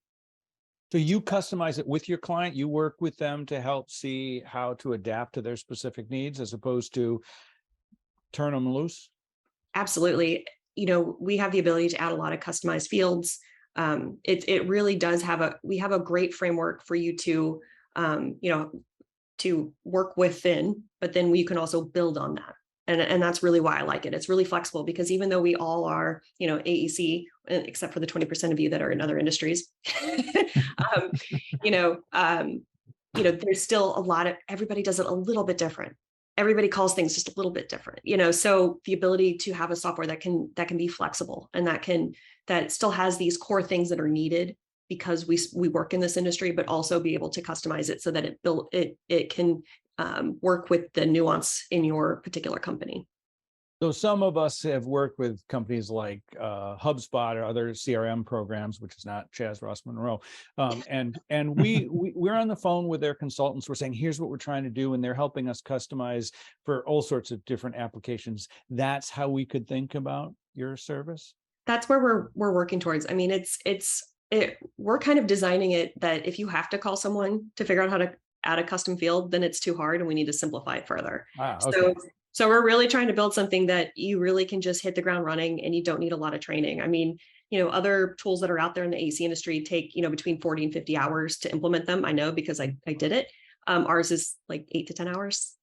So you customize it with your client, you work with them to help see how to adapt to their specific needs as opposed to turn them loose? Absolutely. We have the ability to add a lot of customized fields. It really does we have a great framework for you to, to work within, but then we can also build on that. And that's really why I like it. It's really flexible, because even though we all are, AEC, except for the 20% of you that are in other industries, there's still everybody does it a little bit different. Everybody calls things just a little bit different, so the ability to have a software that can be flexible and that still has these core things that are needed because we work in this industry, but also be able to customize it so that it can work with the nuance in your particular company. So some of us have worked with companies like HubSpot or other CRM programs, which is not Chaz Ross Monroe. And we're on the phone with their consultants. We're saying, here's what we're trying to do. And they're helping us customize for all sorts of different applications. That's how we could think about your service. That's where we're working towards. I mean, we're kind of designing it that if you have to call someone to figure out how to add a custom field, then it's too hard and we need to simplify it further. Okay. So we're really trying to build something that you really can just hit the ground running and you don't need a lot of training. I mean, other tools that are out there in the AEC industry take, between 40 and 50 hours to implement them. I know because I did it. Ours is like 8 to 10 hours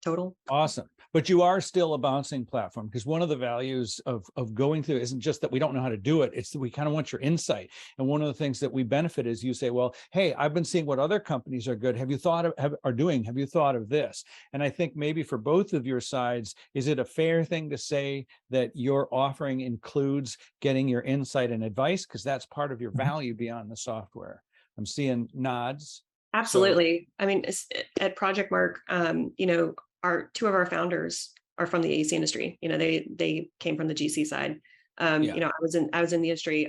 total. Awesome. But you are still a bouncing platform, because one of the values of going through isn't just that we don't know how to do it. It's that we kind of want your insight. And one of the things that we benefit is you say, well, hey, I've been seeing what other companies are good. Have you thought of this? And I think maybe for both of your sides, is it a fair thing to say that your offering includes getting your insight and advice? Because that's part of your value beyond the software. I'm seeing nods. Absolutely. So, I mean, at Project Mark, two of our founders are from the AEC industry. They came from the GC side. I was in the industry.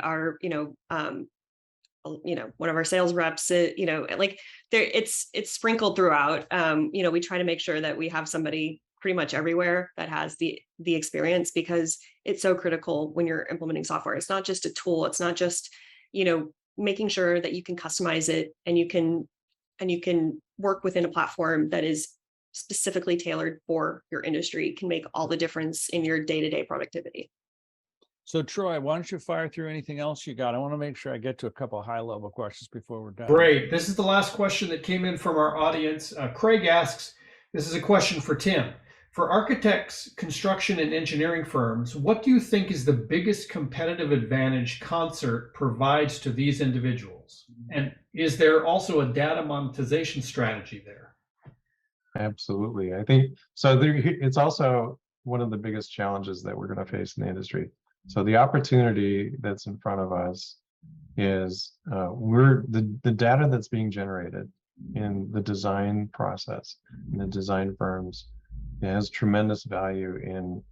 one of our sales reps, like it's sprinkled throughout. We try to make sure that we have somebody pretty much everywhere that has the experience, because it's so critical when you're implementing software. It's not just a tool. It's not just, making sure that you can customize it and you can work within a platform that is specifically tailored for your industry can make all the difference in your day-to-day productivity. So Troy, why don't you fire through anything else you got? I want to make sure I get to a couple of high-level questions before we're done. Great. This is the last question that came in from our audience. Craig asks, this is a question for Tim. For architects, construction, and engineering firms, what do you think is the biggest competitive advantage Concert provides to these individuals? And is there also a data monetization strategy there? Absolutely. I think so. It's also one of the biggest challenges that we're going to face in the industry. So the opportunity that's in front of us is the data that's being generated in the design process, in the design firms. It has tremendous value in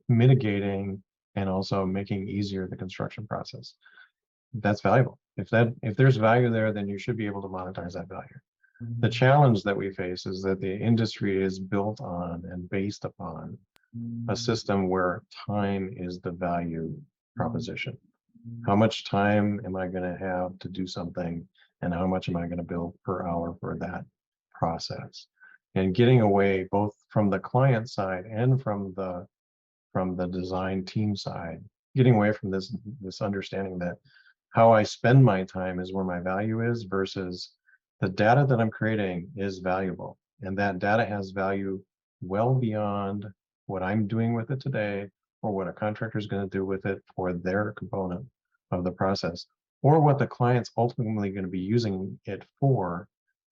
mitigating and also making easier the construction process. That's valuable. If there's value there, then you should be able to monetize that value. The challenge that we face is that the industry is built on and based upon a system where time is the value proposition. How much time am I going to have to do something, and how much am I going to bill per hour for that process? And getting away both from the client side and from the design team side, getting away from this understanding that how I spend my time is where my value is, versus the data that I'm creating is valuable. And that data has value well beyond what I'm doing with it today, or what a contractor is going to do with it for their component of the process, or what the client's ultimately going to be using it for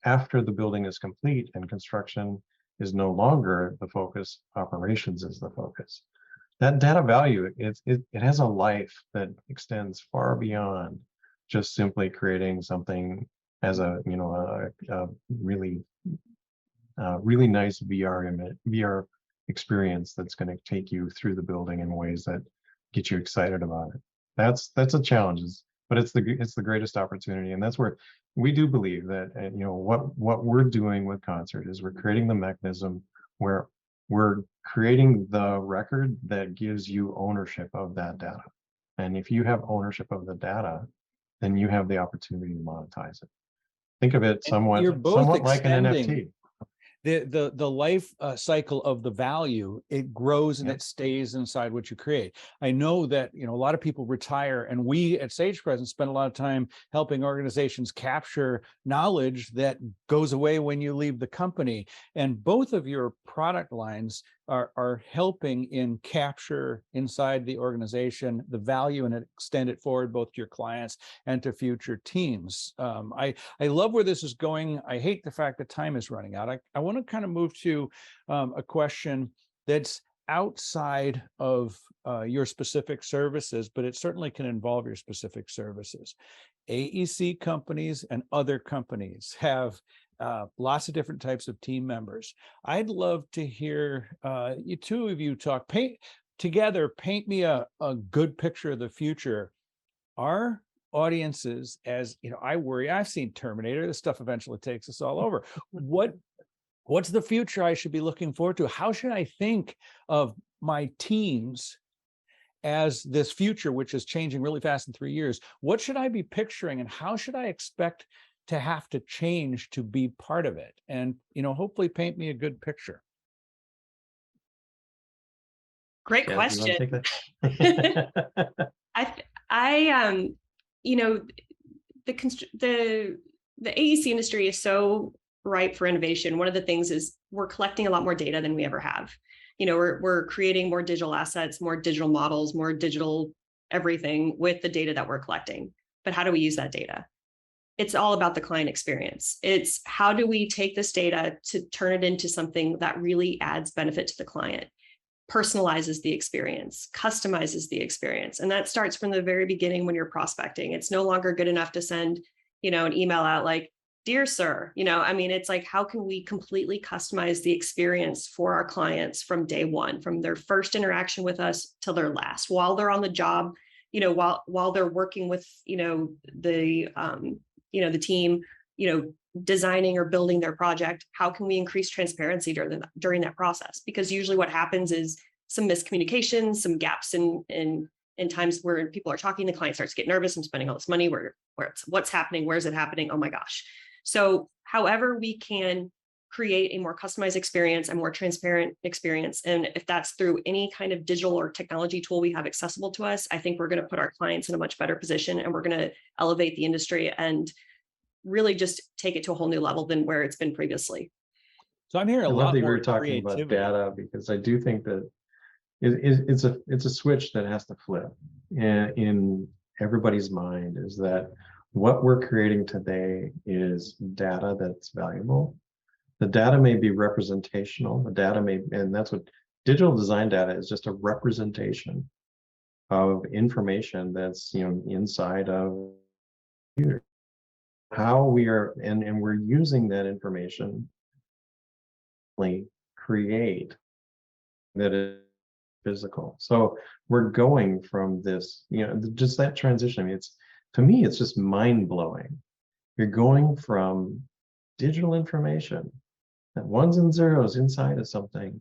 after the building is complete and construction is no longer the focus, operations is the focus. That data value, it has a life that extends far beyond just simply creating something as a really nice VR experience that's going to take you through the building in ways that get you excited about it. That's a challenge, but it's the greatest opportunity, and that's where we do believe that what we're doing with Concert is we're creating the mechanism where we're creating the record that gives you ownership of that data. And if you have ownership of the data, then you have the opportunity to monetize it. Think of it somewhat like an NFT. The life cycle of the value, it grows and it stays inside what you create. I know that a lot of people retire, and we at SagePresence spend a lot of time helping organizations capture knowledge that goes away when you leave the company. And both of your product lines are helping in capture inside the organization the value and extend it forward both to your clients and to future teams. I love where this is going. I hate the fact that time is running out. I want to kind of move to a question that's outside of your specific services, but it certainly can involve your specific services. AEC companies and other companies have lots of different types of team members. I'd love to hear you two of you talk. Paint me a good picture of the future. Our audiences, as I worry, I've seen Terminator. This stuff eventually takes us all over. What's the future I should be looking forward to? How should I think of my teams as this future, which is changing really fast in 3 years? What should I be picturing, and how should I expect to have to change to be part of it? And hopefully paint me a good picture. Great question. The AEC industry is so ripe for innovation. One of the things is we're collecting a lot more data than we ever have. We're creating more digital assets, more digital models, more digital everything with the data that we're collecting. But how do we use that data? It's all about the client experience. It's how do we take this data to turn it into something that really adds benefit to the client, personalizes the experience, customizes the experience. And that starts from the very beginning when you're prospecting. It's no longer good enough to send, an email out like, "Dear sir," it's like, how can we completely customize the experience for our clients from day one, from their first interaction with us till their last, while they're on the job, while they're working with, the team, designing or building their project, how can we increase transparency during that process? Because usually what happens is some miscommunications, some gaps in times where people are talking, the client starts to get nervous. I'm spending all this money. What's happening? Where's it happening? Oh my gosh. So however we can create a more customized experience, a more transparent experience, and if that's through any kind of digital or technology tool we have accessible to us, I think we're going to put our clients in a much better position, and we're going to elevate the industry and really just take it to a whole new level than where it's been previously. So I'm hearing a I love lot that you more were talking creativity. about data, because I do think that it's a switch that has to flip in everybody's mind, is that what we're creating today is data that's valuable. The data may be representational, and that's what digital design data is, just a representation of information that's inside of computer. How we are, and we're using that information to create that is physical. So we're going from this, just that transition. I mean, to me, it's just mind-blowing. You're going from digital information, that ones and zeros inside of something,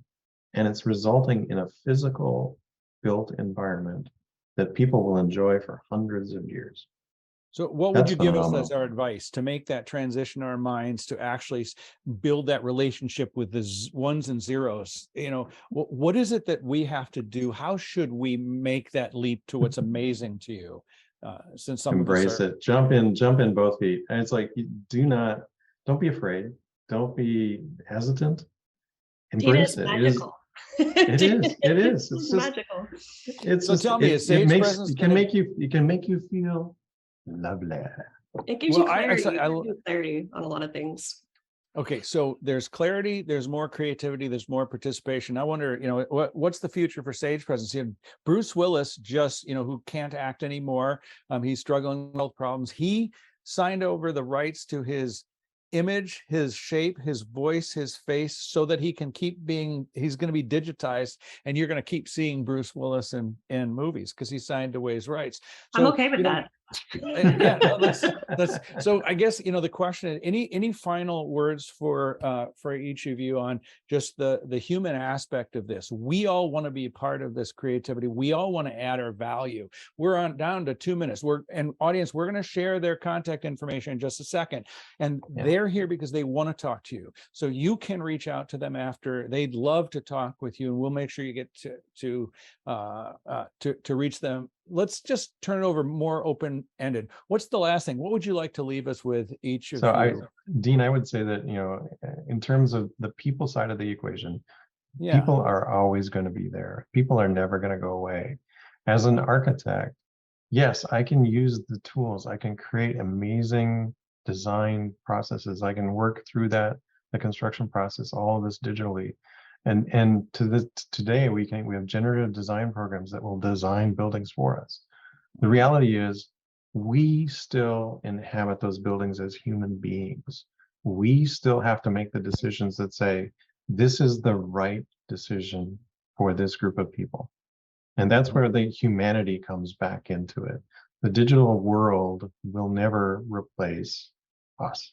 and it's resulting in a physical built environment that people will enjoy for hundreds of years. So what would That's you give us phenomenal. as our advice to make that transition in our minds to actually build that relationship with the ones and zeros? What is it that we have to do? How should we make that leap to what's amazing to you? Since some Embrace it, jump in both feet. And it's like, don't be afraid. Don't be hesitant. Embrace it. Magical. It is. It's just magical. It's so just, tell me, it can make you feel lovely. It gives you clarity on a lot of things. Okay, so there's clarity, there's more creativity, there's more participation. I wonder, what's the future for SagePresence? Bruce Willis just, who can't act anymore. He's struggling with health problems. He signed over the rights to his image, his shape, his voice, his face, so that he can keep being, he's going to be digitized, and you're going to keep seeing Bruce Willis in movies because he signed away his rights. So, I'm okay with that. Yeah, that's so I guess the question is, any final words for each of you on just the human aspect of this? We all want to be a part of this creativity. We all want to add our value. We're down to 2 minutes. Audience, we're going to share their contact information in just a second, and they're here because they want to talk to you. So you can reach out to them after. They'd love to talk with you, and we'll make sure you get to reach them. Let's just turn it over more open-ended. What's the last thing? What would you like to leave us with, each of you? Dean, I would say that, in terms of the people side of the equation, people are always going to be there. People are never going to go away. As an architect, yes, I can use the tools. I can create amazing design processes. I can work through the construction process, all of this digitally. And today we have generative design programs that will design buildings for us. The reality is, we still inhabit those buildings as human beings. We still have to make the decisions that say, this is the right decision for this group of people. And that's where the humanity comes back into it. The digital world will never replace us.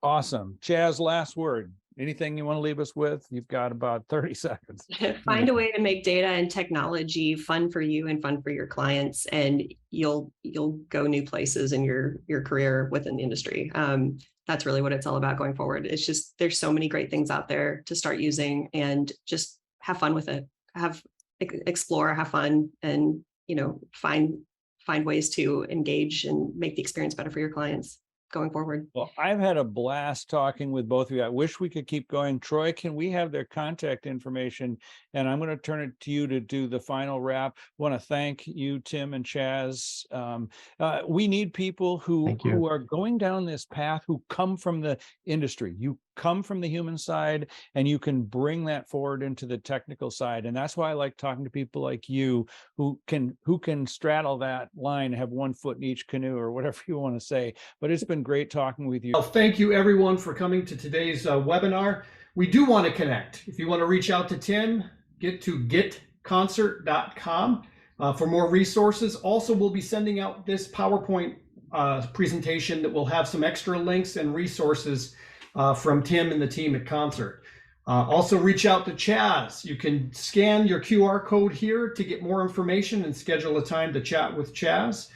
Awesome. Chaz, last word. Anything you want to leave us with? You've got about 30 seconds. Find a way to make data and technology fun for you and fun for your clients, and you'll go new places in your career within the industry. That's really what it's all about going forward. It's just, there's so many great things out there to start using, and just have fun with it. Explore, have fun, and find ways to engage and make the experience better for your clients going forward. Well, I've had a blast talking with both of you. I wish we could keep going. Troy, can we have their contact information? And I'm going to turn it to you to do the final wrap. I want to thank you, Tim and Chaz. We need people who are going down this path, who come from the industry. You come from the human side, and you can bring that forward into the technical side. And that's why I like talking to people like you, who can straddle that line, have one foot in each canoe, or whatever you want to say. But it's been great talking with you. Well, thank you everyone for coming to today's webinar. We do want to connect. If you want to reach out to Tim, get to getconcert.com. for more resources. Also, we'll be sending out this PowerPoint presentation that will have some extra links and resources from Tim and the team at Concert. Also, reach out to Chaz. You can scan your QR code here to get more information and schedule a time to chat with Chaz.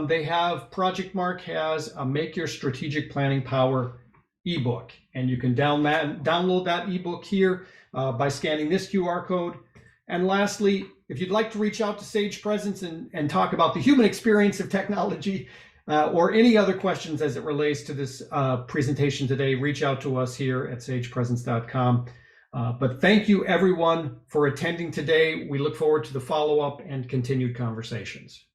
They have, Project Mark has a Make Your Strategic Planning Power ebook, and you can download that ebook here by scanning this QR code. And lastly, if you'd like to reach out to SagePresence and talk about the human experience of technology or any other questions as it relates to this presentation today, reach out to us here at sagepresence.com. But thank you everyone for attending today. We look forward to the follow-up and continued conversations.